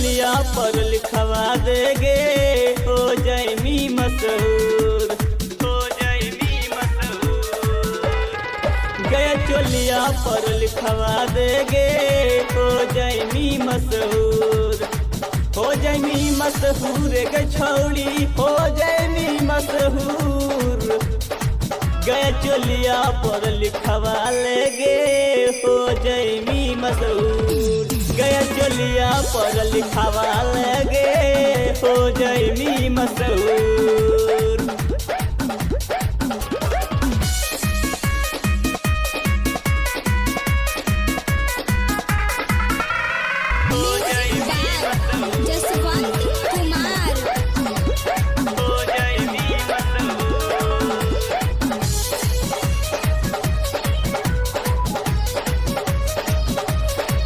चोलिया पर लिखवा देगे हो जैमी मशहूर, हो जैमी मशहूर। गया चोलिया पर लिखवा देगे हो जैमी मशहूर, हो जैमी मशहूर गे छौड़ी हो जैमी मशहूर। गया चोलिया पर लिखवा लेगे हो जैमी मशहूर, गया चोलिया पर लिखवा लेगे हो जैमी मशहूर।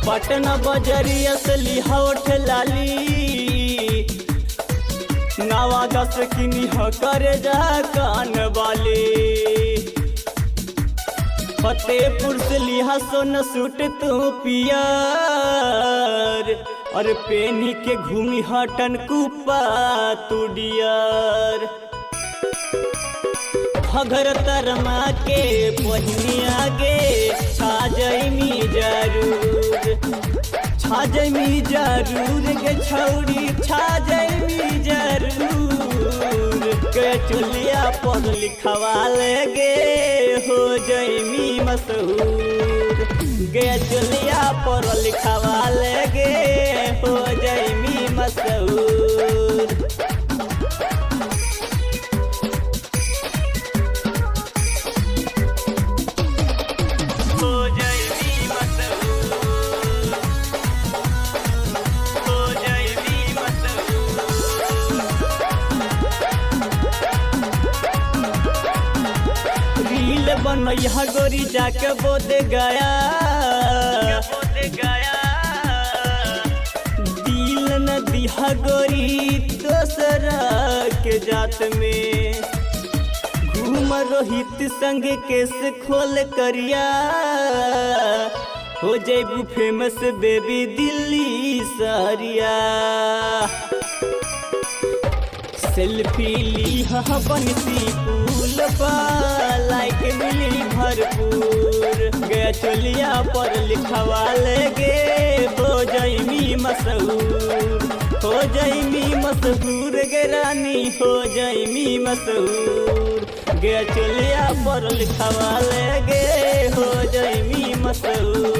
पटना बजरिया से लिहाउठ लाली, नवादा से किनी हो करे जा कान वाली। फतेहपुर से लिहा सोन सूट तू पियर, और पेनी के घूमी हटन कुपा तू डियर। घगर तरमा के पहिनी आगे छा जैमी जरूर, छा जैमी जरूर गे छौड़ी छा जैमी जरूर। के चोलिया पर लिखवा लेगे हो जैमी मशहूर, गे चोलिया पर लिखवा लेगे हो जैमी मशहूर। बनैया गोरी जाके बोध गया, दिल न दिहा गोरी दोसरा के जात में। घूम रोहित संग केस खोल करिया, हो जेबू फेमस बेबी दिल्ली सारिया। सेल्फी ली बंसी पुल लाइक मिली भरपूर। गया चोलिया पर लिखवा लेगे हो जैमी मशहूर, हो जैमी मशहूर गे रानी हो जैमी मशहूर। गया चोलिया पर लिखवा लेगे हो जैमी मशहूर।